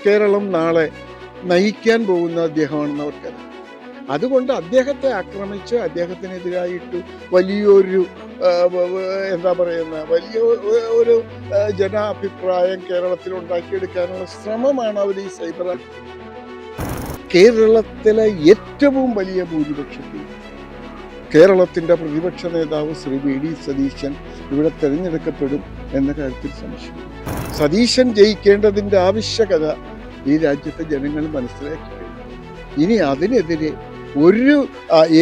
കേരളം നാളെ നയിക്കാൻ പോകുന്ന അദ്ദേഹമാണെന്ന് അവർക്കറിയാം. അതുകൊണ്ട് അദ്ദേഹത്തെ ആക്രമിച്ച് അദ്ദേഹത്തിനെതിരായിട്ട് വലിയൊരു എന്താ പറയുന്ന വലിയ ഒരു ജനാഭിപ്രായം കേരളത്തിൽ ഉണ്ടാക്കിയെടുക്കാനുള്ള ശ്രമമാണ് അവർ ഈ സൈബർ. കേരളത്തിലെ ഏറ്റവും വലിയ ഭൂരിപക്ഷത്തിൽ കേരളത്തിന്റെ പ്രതിപക്ഷ നേതാവ് ശ്രീ വി ഡി സതീശൻ ഇവിടെ തെരഞ്ഞെടുക്കപ്പെടും എന്ന കാര്യത്തിൽ സംശയം. സതീശൻ ജയിക്കേണ്ടതിന്റെ ആവശ്യകത ഈ രാജ്യത്തെ ജനങ്ങൾ മനസ്സിലാക്കി. ഇനി അതിനെതിരെ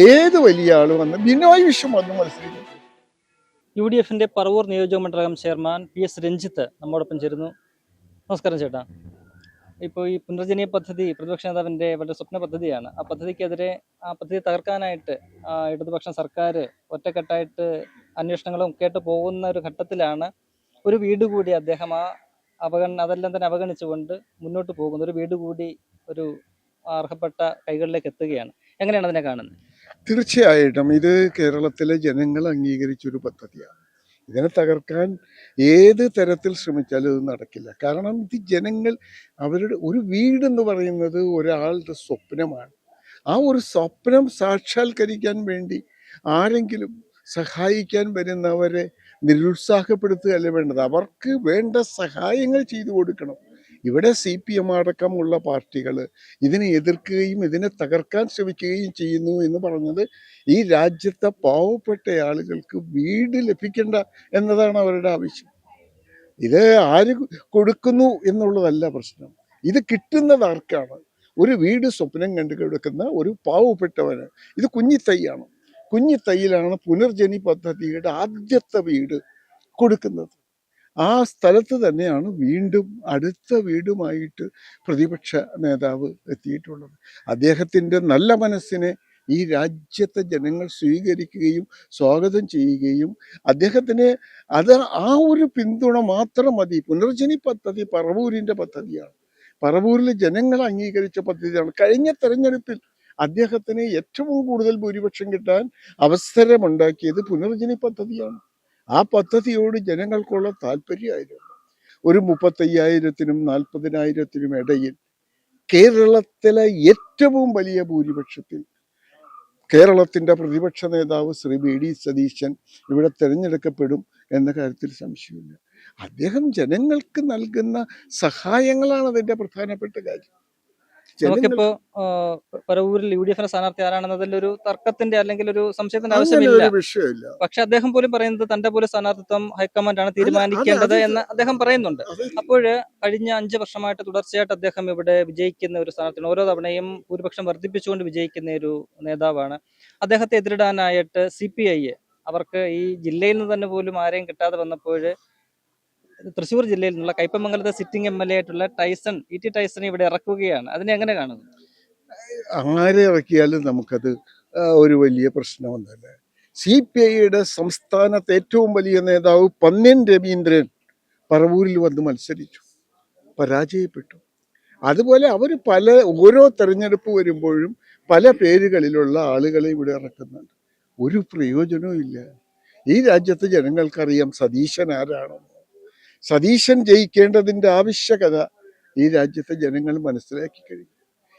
ഏത് വലിയ ആള് വന്ന് ബിനോയ് വിശ്വം വന്ന് മത്സരിക്കും. UDF പറവൂർ നിയോജക മണ്ഡലം ചെയർമാൻ PS രഞ്ജിത്ത് നമ്മോടൊപ്പം ചേരുന്നു. നമസ്കാരം ചേട്ടാ. ഇപ്പോൾ ഈ പുനർജനീയ പദ്ധതി പ്രതിപക്ഷ നേതാവിൻ്റെ വളരെ സ്വപ്ന പദ്ധതിയാണ്. ആ പദ്ധതി തകർക്കാനായിട്ട് ഇടതുപക്ഷ സർക്കാർ ഒറ്റക്കെട്ടായിട്ട് അന്വേഷണങ്ങളും കേട്ട് പോകുന്ന ഒരു ഘട്ടത്തിലാണ് ഒരു വീട് കൂടി അദ്ദേഹം അതെല്ലാം തന്നെ അവഗണിച്ചുകൊണ്ട് മുന്നോട്ട് പോകുന്ന ഒരു വീട് കൂടി ഒരു അർഹപ്പെട്ട കൈകളിലേക്ക് എത്തുകയാണ്. എങ്ങനെയാണ് അതിനെ കാണുന്നത്? തീർച്ചയായിട്ടും ഇത് കേരളത്തിലെ ജനങ്ങൾ അംഗീകരിച്ചൊരു പദ്ധതിയാണ്. ഇതിനെ തകർക്കാൻ ഏത് തരത്തിൽ ശ്രമിച്ചാലും ഇത് നടക്കില്ല. കാരണം ഇത് ജനങ്ങൾ അവരുടെ ഒരു വീടെന്ന് പറയുന്നത് ഒരാളുടെ സ്വപ്നമാണ്. ആ ഒരു സ്വപ്നം സാക്ഷാത്കരിക്കാൻ വേണ്ടി ആരെങ്കിലും സഹായിക്കാൻ വരുന്നവരെ നിരുത്സാഹപ്പെടുത്തുകയല്ല വേണ്ടത്, അവർക്ക് വേണ്ട സഹായങ്ങൾ ചെയ്തു കൊടുക്കണം. ഇവിടെ CPM അടക്കമുള്ള പാർട്ടികൾ ഇതിനെ എതിർക്കുകയും ഇതിനെ തകർക്കാൻ ശ്രമിക്കുകയും ചെയ്യുന്നു എന്ന് പറഞ്ഞത് ഈ രാജ്യത്തെ പാവപ്പെട്ട ആളുകൾക്ക് വീട് ലഭിക്കേണ്ട എന്നതാണ് അവരുടെ ആവശ്യം. ഇത് ആര് കൊടുക്കുന്നു എന്നുള്ളതല്ല പ്രശ്നം, ഇത് കിട്ടുന്നത് ആർക്കാണ്? ഒരു വീട് സ്വപ്നം കണ്ടു കിടക്കുന്ന ഒരു പാവപ്പെട്ടവന് ഇത് കുഞ്ഞിത്തൈയാണ്. കുഞ്ഞിത്തൈയിലാണ് പുനർജനി പദ്ധതിയുടെ ആദ്യത്തെ വീട് കൊടുക്കുന്നത്. ആ സ്ഥലത്ത് തന്നെയാണ് വീണ്ടും അടുത്ത വീടുമായിട്ട് പ്രതിപക്ഷ നേതാവ് എത്തിയിട്ടുള്ളത്. അദ്ദേഹത്തിൻ്റെ നല്ല മനസ്സിനെ ഈ രാജ്യത്തെ ജനങ്ങൾ സ്വീകരിക്കുകയും സ്വാഗതം ചെയ്യുകയും അദ്ദേഹത്തിന് ആ ഒരു പിന്തുണ മാത്രം മതി. പുനർജനി പദ്ധതി പറവൂരിൻ്റെ പദ്ധതിയാണ്, പറവൂരിലെ ജനങ്ങൾ അംഗീകരിച്ച പദ്ധതിയാണ്. കഴിഞ്ഞ തെരഞ്ഞെടുപ്പിൽ അദ്ദേഹത്തിന് ഏറ്റവും കൂടുതൽ ഭൂരിപക്ഷം കിട്ടാൻ അവസരമുണ്ടാക്കിയത് പുനർജനി പദ്ധതിയാണ്. ആ പദ്ധതിയോട് ജനങ്ങൾക്കുള്ള താല്പര്യമായിരുന്നു. ഒരു 35,000-നും 40,000-നും ഇടയിൽ കേരളത്തിലെ ഏറ്റവും വലിയ ഭൂരിപക്ഷത്തിൽ കേരളത്തിന്റെ പ്രതിപക്ഷ നേതാവ് ശ്രീ വി ഡി സതീശൻ ഇവിടെ തെരഞ്ഞെടുക്കപ്പെടും എന്ന കാര്യത്തിൽ സംശയമില്ല. അദ്ദേഹം ജനങ്ങൾക്ക് നൽകുന്ന സഹായങ്ങളാണ് അതിന്റെ പ്രധാനപ്പെട്ട കാര്യം. നമുക്കിപ്പോ പറവൂരിൽ UDF സ്ഥാനാർത്ഥി ആരാണെന്നതിൽ ഒരു തർക്കത്തിന്റെ അല്ലെങ്കിൽ ഒരു സംശയത്തിന്റെ ആവശ്യമില്ല. പക്ഷെ അദ്ദേഹം പോലും പറയുന്നത് തന്റെ പോലെ സ്ഥാനാർത്ഥിത്വം ഹൈക്കമാൻഡാണ് തീരുമാനിക്കേണ്ടത് എന്ന് അദ്ദേഹം പറയുന്നുണ്ട്. അപ്പോൾ കഴിഞ്ഞ 5 വർഷമായിട്ട് തുടർച്ചയായിട്ട് അദ്ദേഹം ഇവിടെ വിജയിക്കുന്ന ഒരു സ്ഥാനാർത്ഥിയാണ്. ഓരോ തവണയും ഭൂരിപക്ഷം വർദ്ധിപ്പിച്ചുകൊണ്ട് വിജയിക്കുന്ന ഒരു നേതാവാണ്. അദ്ദേഹത്തെ എതിരിടാനായിട്ട് CPI അവർക്ക് ഈ ജില്ലയിൽ നിന്ന് തന്നെ പോലും ആരെയും കിട്ടാതെ വന്നപ്പോൾ തൃശ്ശൂർ ജില്ലയിൽ നിന്നുള്ള കയ്പമംഗലത്തെ സിറ്റിംഗ് MLA ആയിട്ടുള്ള ET ടൈസനെ ഇവിടെ ഇറക്കുകയാണ്. അതിനെ എങ്ങനെ കാണുന്നു? ആരെ ഇറക്കിയാലും നമുക്കത് ഒരു വലിയ പ്രശ്നമൊന്നുമല്ല. CPIയുടെ സംസ്ഥാനത്തെ ഏറ്റവും വലിയ നേതാവ് പന്ന്യൻ രവീന്ദ്രൻ പറവൂരിൽ വന്ന് മത്സരിച്ചു, പരാജയപ്പെട്ടു. അതുപോലെ അവർ ഓരോ തെരഞ്ഞെടുപ്പ് വരുമ്പോഴും പല പേരുകളിലുള്ള ആളുകളെ ഇവിടെ ഇറക്കുന്നുണ്ട്. ഒരു പ്രയോജനവും ഇല്ല. ഈ രാജ്യത്തെ ജനങ്ങൾക്കറിയാം സതീശൻ ആരാണെന്ന്. സതീശൻ ജയിക്കേണ്ടതിന്റെ ആവശ്യകത ഈ രാജ്യത്തെ ജനങ്ങൾ മനസ്സിലാക്കി കഴിഞ്ഞു.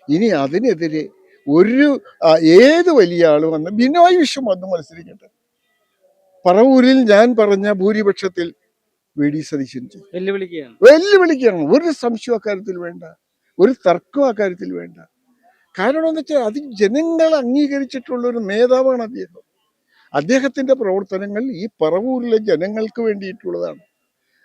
ഇനി അതിനെതിരെ ഏത് വലിയ ആള് വന്ന് ബിനോയ് വിശ്വം വന്ന് മത്സരിക്കട്ടെ. പറവൂരിൽ ഞാൻ പറഞ്ഞ ഭൂരിപക്ഷത്തിൽ വി ഡി സതീശൻ വെല്ലുവിളിക്കുകയാണ്. ഒരു സംശയം അക്കാര്യത്തിൽ വേണ്ട, ഒരു തർക്കം അക്കാര്യത്തിൽ വേണ്ട. കാരണം എന്ന് വെച്ചാൽ അത് ജനങ്ങൾ അംഗീകരിച്ചിട്ടുള്ള ഒരു നേതാവാണ് അദ്ദേഹം. അദ്ദേഹത്തിന്റെ പ്രവർത്തനങ്ങൾ ഈ പറവൂരിലെ ജനങ്ങൾക്ക് വേണ്ടിയിട്ടുള്ളതാണ്.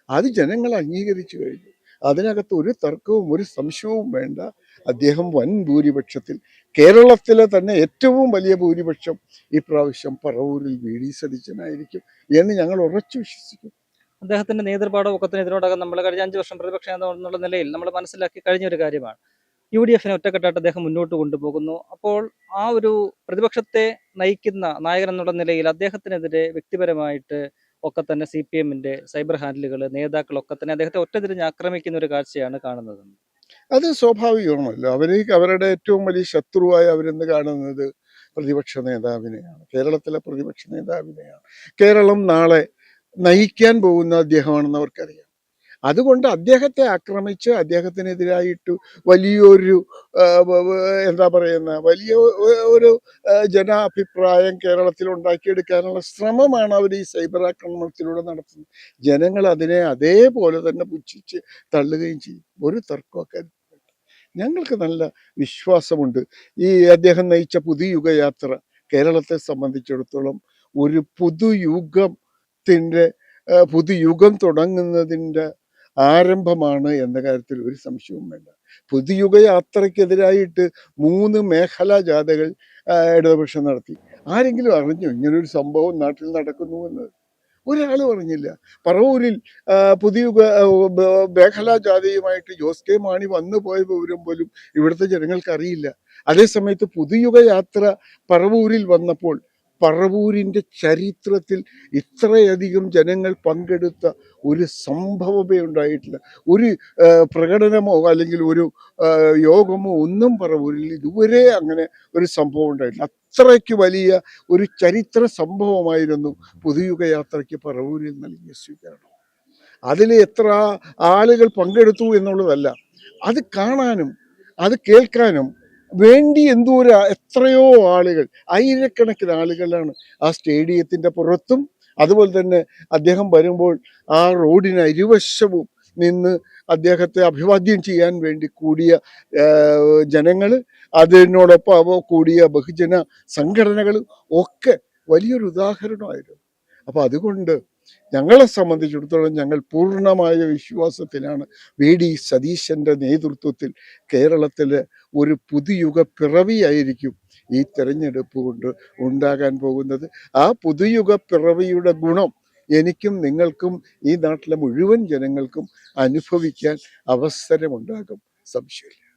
അത് ജനങ്ങൾ അംഗീകരിച്ചു കഴിഞ്ഞു. അതിനകത്ത് ഒരു തർക്കവും ഒരു സംശയവും വേണ്ട. അദ്ദേഹം വൻ ഭൂരിപക്ഷത്തിൽ, കേരളത്തിലെ തന്നെ ഏറ്റവും വലിയ ഭൂരിപക്ഷം ഇപ്രാവശ്യം പറവൂരിൽ വി ഡി സതീശനായിരിക്കും എന്ന് ഞങ്ങൾ ഉറച്ചു വിശ്വസിക്കും. അദ്ദേഹത്തിന്റെ നേതൃപാഠം ഒക്കത്തിനെതിരോടകം നമ്മൾ കഴിഞ്ഞ 5 വർഷം പ്രതിപക്ഷ നേതാവ് എന്നുള്ള നിലയിൽ നമ്മൾ മനസ്സിലാക്കി കഴിഞ്ഞ ഒരു കാര്യമാണ്. UDFനെ ഒറ്റക്കെട്ടായിട്ട് അദ്ദേഹം മുന്നോട്ട് കൊണ്ടുപോകുന്നു. അപ്പോൾ ആ ഒരു പ്രതിപക്ഷത്തെ നയിക്കുന്ന നായകൻ എന്നുള്ള നിലയിൽ അദ്ദേഹത്തിനെതിരെ വ്യക്തിപരമായിട്ട് ഒക്കെ തന്നെ CPMന്റെ സൈബർ ഹാൻഡിലുകൾ നേതാക്കളൊക്കെ തന്നെ അദ്ദേഹത്തെ ഒറ്റതിരിഞ്ഞ് ആക്രമിക്കുന്ന ഒരു കാഴ്ചയാണ് കാണുന്നത്. അത് സ്വാഭാവികമാണല്ലോ. അവരുടെ ഏറ്റവും വലിയ ശത്രുവായി അവരെന്ന് കാണുന്നത് പ്രതിപക്ഷ നേതാവിനെയാണ്, കേരളത്തിലെ പ്രതിപക്ഷ നേതാവിനെയാണ്. കേരളം നാളെ നയിക്കാൻ പോകുന്ന അദ്ദേഹമാണെന്ന് അവർക്കറിയാം. അതുകൊണ്ട് അദ്ദേഹത്തെ ആക്രമിച്ച് അദ്ദേഹത്തിനെതിരായിട്ട് വലിയൊരു എന്താ പറയുന്ന വലിയ ഒരു ജനാഭിപ്രായം കേരളത്തിൽ ഉണ്ടാക്കിയെടുക്കാനുള്ള ശ്രമമാണ് അവർ ഈ സൈബർ ആക്രമണത്തിലൂടെ നടത്തുന്നത്. ജനങ്ങൾ അതിനെ അതേപോലെ തന്നെ പുച്ഛിച്ച് തള്ളുകയും ചെയ്യും. ഒരു തർക്കമൊക്കെ ഞങ്ങൾക്ക് നല്ല വിശ്വാസമുണ്ട്. ഈ അദ്ദേഹം നയിച്ച പുതുയുഗയാത്ര കേരളത്തെ സംബന്ധിച്ചിടത്തോളം ഒരു പുതുയുഗം തുടങ്ങുന്നതിൻ്റെ ആരംഭമാണ് എന്ന കാര്യത്തിൽ ഒരു സംശയവും വേണ്ട. പുതുയുഗയാത്രയ്ക്കെതിരായിട്ട് 3 മേഖലാ ജാഥകൾ ഇടതുപക്ഷം നടത്തി. ആരെങ്കിലും അറിഞ്ഞോ ഇങ്ങനൊരു സംഭവം നാട്ടിൽ നടക്കുന്നുവെന്ന്? ഒരാൾ പറഞ്ഞില്ല. പറവൂരിൽ പുതിയുഗ മേഖലാ ജാഥയുമായിട്ട് ജോസ് കെ മാണി വന്നു പോയ വിവരം പോലും ഇവിടുത്തെ ജനങ്ങൾക്ക് അറിയില്ല. അതേസമയത്ത് പുതുയുഗ യാത്ര പറവൂരിൽ വന്നപ്പോൾ പറവൂരിൻ്റെ ചരിത്രത്തിൽ ഇത്രയധികം ജനങ്ങൾ പങ്കെടുത്ത ഒരു സംഭവമേ ഉണ്ടായിട്ടില്ല. ഒരു പ്രകടനമോ അല്ലെങ്കിൽ ഒരു യോഗമോ ഒന്നും പറവൂരിൽ ഇതുവരെ അങ്ങനെ ഒരു സംഭവം ഉണ്ടായിട്ടില്ല. അത്രയ്ക്ക് വലിയ ഒരു ചരിത്ര സംഭവമായിരുന്നു പുതുയുഗയാത്രയ്ക്ക് പറവൂരിൽ നൽകിയ സ്വീകരണം. അതിൽ എത്ര ആളുകൾ പങ്കെടുത്തു എന്നുള്ളതല്ല, അത് കാണാനും അത് കേൾക്കാനും വേണ്ടി എത്രയോ ആളുകൾ, ആയിരക്കണക്കിന് ആളുകളാണ് ആ സ്റ്റേഡിയത്തിൻ്റെ പുറത്തും അതുപോലെ തന്നെ അദ്ദേഹം വരുമ്പോൾ ആ റോഡിന് ഇരുവശവും നിന്ന് അദ്ദേഹത്തെ അഭിവാദ്യം ചെയ്യാൻ വേണ്ടി കൂടിയ ജനങ്ങൾ, അതിനോടൊപ്പം കൂടിയ ബഹുജന സംഘടനകൾ ഒക്കെ വലിയൊരു ഉദാഹരണമായിരുന്നു. അപ്പോൾ അതുകൊണ്ട് ഞങ്ങളെ സംബന്ധിച്ചിടത്തോളം ഞങ്ങൾ പൂർണ്ണമായ വിശ്വാസത്തിലാണ് വി.ഡി. സതീശൻ്റെ നേതൃത്വത്തിൽ കേരളത്തിലെ ഒരു പുതുയുഗ പിറവിയായിരിക്കും ഈ തെരഞ്ഞെടുപ്പ് കൊണ്ട് ഉണ്ടാകാൻ പോകുന്നത്. ആ പുതുയുഗ പിറവിയുടെ ഗുണം എനിക്കും നിങ്ങൾക്കും ഈ നാട്ടിലെ മുഴുവൻ ജനങ്ങൾക്കും അനുഭവിക്കാൻ അവസരമുണ്ടാകും, സംശയമില്ല.